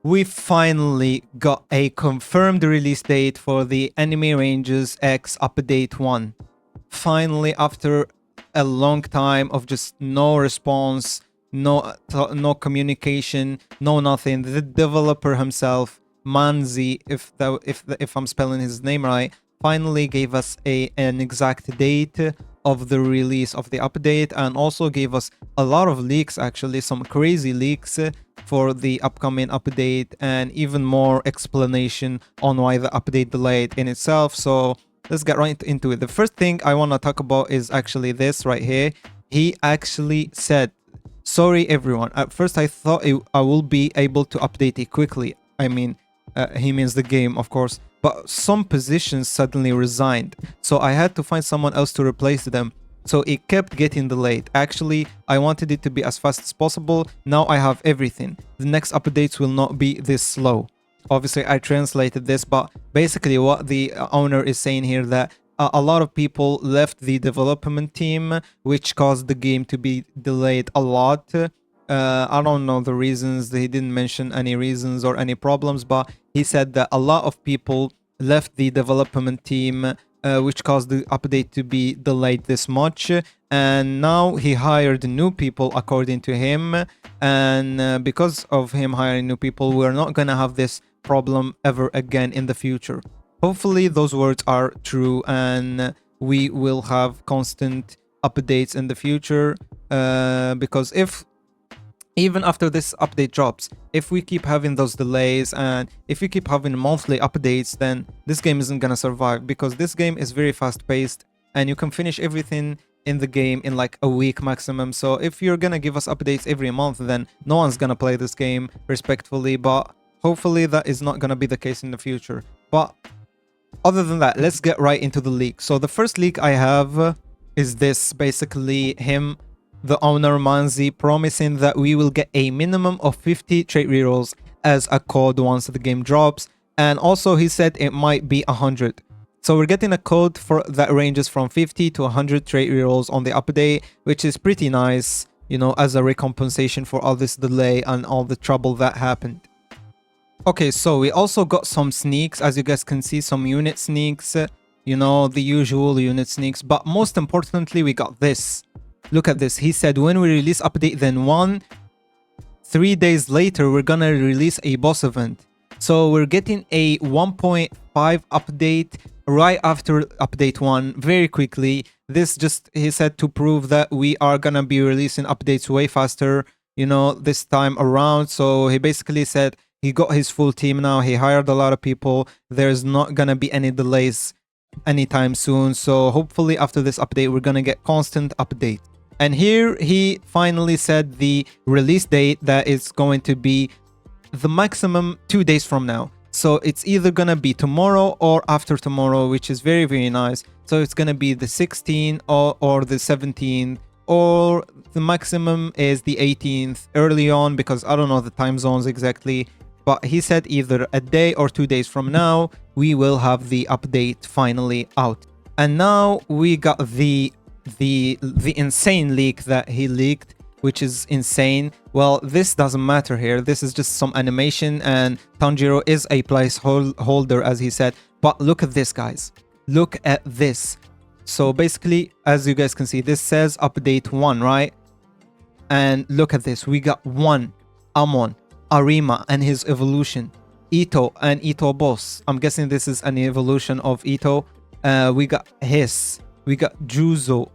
We finally got a confirmed release date for the Enemy Rangers X Update 1. Finally, after a long time of just no response, no communication, no nothing, the developer himself, Manzi, if I'm spelling his name right, finally gave us an exact date of the release of the update, and also gave us a lot of leaks, actually some crazy leaks for the upcoming update, and even more explanation on why the update delayed in itself. So let's get right into it. The first thing I want to talk about is actually this right here. He actually said, sorry everyone, at first I thought I will be able to update it quickly. I mean, he means the game, of course, but some positions suddenly resigned, so I had to find someone else to replace them. So it kept getting delayed. Actually, I wanted it to be as fast as possible. Now I have everything. The next updates will not be this slow. Obviously, I translated this, but basically what the owner is saying here, that a lot of people left the development team, which caused the game to be delayed a lot. I don't know the reasons. He didn't mention any reasons or any problems, but he said that a lot of people left the development team, which caused the update to be delayed this much. And now he hired new people, according to him. And because of him hiring new people, we're not gonna have this problem ever again in the future. Hopefully, those words are true, and we will have constant updates in the future. Because if even after this update drops, if we keep having those delays and if we keep having monthly updates, then this game isn't gonna survive, because this game is very fast paced and you can finish everything in the game in like a week maximum. So if you're gonna give us updates every month, then no one's gonna play this game respectfully, but hopefully that is not gonna be the case in the future. But other than that, let's get right into the leak. So the first leak I have is this, basically him, the owner Manzi, promising that we will get a minimum of 50 trait rerolls as a code once the game drops, and also he said it might be 100. So we're getting a code for that ranges from 50 to 100 trait rerolls on the update, which is pretty nice, you know, as a recompensation for all this delay and all the trouble that happened. Okay, so we also got some sneaks, as you guys can see, some unit sneaks, you know, the usual unit sneaks, but most importantly we got this. Look at this. He said when we release update then 3 days later we're gonna release a boss event. So we're getting a 1.5 update right after update 1 very quickly. This just, he said, to prove that we are gonna be releasing updates way faster, you know, this time around. So he basically said he got his full team now. He hired a lot of people. There's not gonna be any delays anytime soon. So hopefully after this update we're gonna get constant updates. And here he finally said the release date, that is going to be the maximum 2 days from now. So it's either gonna be tomorrow or after tomorrow, which is very, very nice. So it's gonna be the 16th or the 17th, or the maximum is the 18th early on, because I don't know the time zones exactly. But he said either a day or 2 days from now, we will have the update finally out. And now we got the insane leak that he leaked, which is insane. Well, this doesn't matter here. This is just some animation, and Tanjiro is a placeholder, as he said. But look at this, guys. Look at this. So basically, as you guys can see, this says update 1, right? And look at this. We got 1 Amon, Arima and his evolution, Ito and Ito boss. I'm guessing this is an evolution of Ito. We got Hiss, we got Juzo,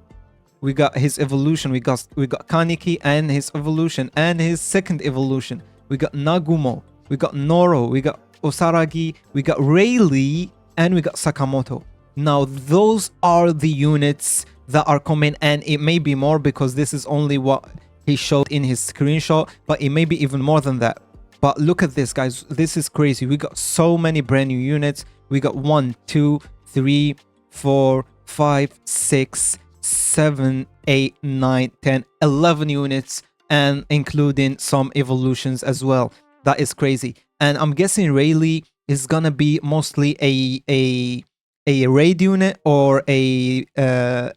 we got his evolution, we got Kaneki and his evolution and his second evolution. We got Nagumo, we got Noro, we got Osaragi, we got Rayleigh, and we got Sakamoto. Now those are the units that are coming, and it may be more because this is only what he showed in his screenshot, but it may be even more than that. But look at this, guys. This is crazy. We got so many brand new units. We got 1, 2, 3, 4, 5, 6, 7, 8, 9, 10, 11 units, and including some evolutions as well. That is crazy. And I'm guessing Rayleigh is gonna be mostly a raid unit or a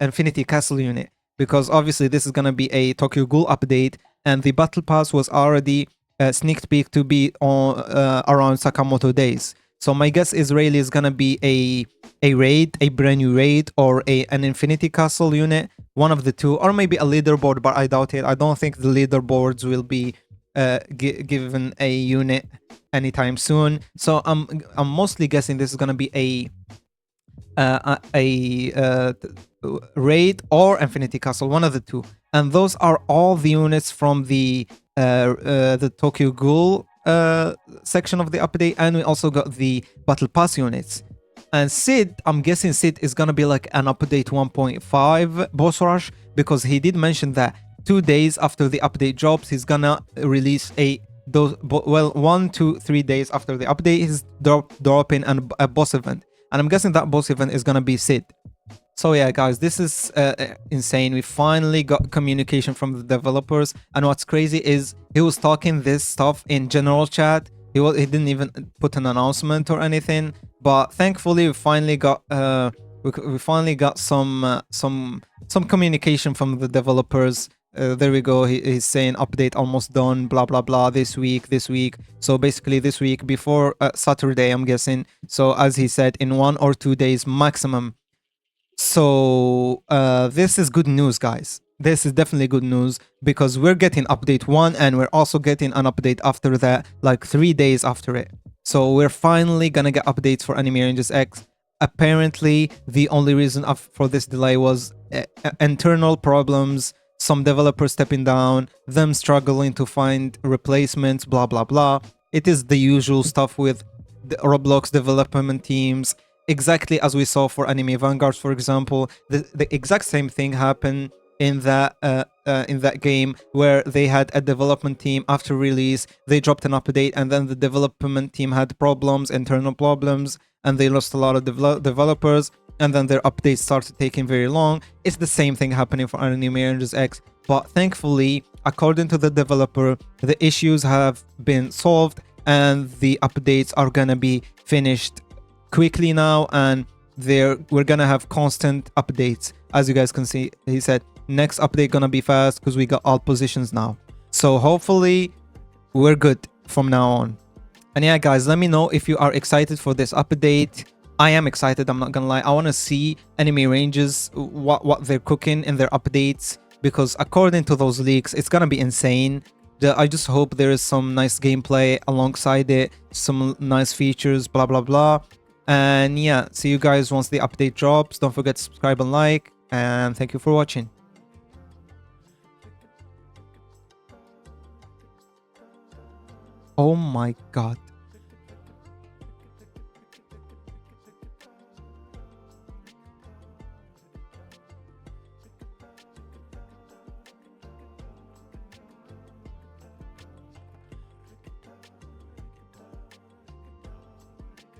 Infinity Castle unit, because obviously this is gonna be a Tokyo Ghoul update, and the battle pass was already sneak peek to be on around Sakamoto days. So my guess is really is gonna be a raid, a brand new raid, or an Infinity Castle unit, one of the two, or maybe a leaderboard, but I doubt it. I don't think the leaderboards will be given a unit anytime soon. So I'm mostly guessing this is gonna be a raid or Infinity Castle, one of the two, and those are all the units from the Tokyo Ghoul section of the update, and we also got the Battle Pass units. And Sid, I'm guessing Sid is gonna be like an update 1.5 boss rush, because he did mention that 2 days after the update drops, he's gonna release those, well, 1 to 3 days after the update, he's dropping a boss event. And I'm guessing that boss event is gonna be Sid. So yeah, guys, this is insane. We finally got communication from the developers, and what's crazy is he was talking this stuff in general chat. He didn't even put an announcement or anything. But thankfully, we finally got some communication from the developers. There we go. He's saying update almost done, blah blah blah, this week. So basically this week, before Saturday, I'm guessing. So as he said, in 1 or 2 days maximum. So this is good news, guys. This is definitely good news, because we're getting update 1, and we're also getting an update after that, like 3 days after it. So we're finally gonna get updates for Anime Rangers X. Apparently, the only reason for this delay was internal problems, some developers stepping down, them struggling to find replacements, blah blah blah. It is the usual stuff with the Roblox development teams, exactly as we saw for Anime Vanguard, for example. The exact same thing happened in that game, where they had a development team. After release, they dropped an update, and then the development team had problems, internal problems, and they lost a lot of developers, and then their updates started taking very long. It's the same thing happening for Anime Rangers X, but thankfully, according to the developer, the issues have been solved, and the updates are gonna be finished quickly now, and we're gonna have constant updates. As you guys can see, he said next update gonna be fast, because we got all positions now. So hopefully we're good from now on. And yeah, guys, let me know if you are excited for this update. I am excited, I'm not gonna lie. I want to see Anime Rangers, what they're cooking in their updates, because according to those leaks, it's gonna be insane. I just hope there is some nice gameplay alongside it, some nice features, blah blah blah. And yeah, see you guys once the update drops. Don't forget to subscribe and like, and thank you for watching. Oh my god.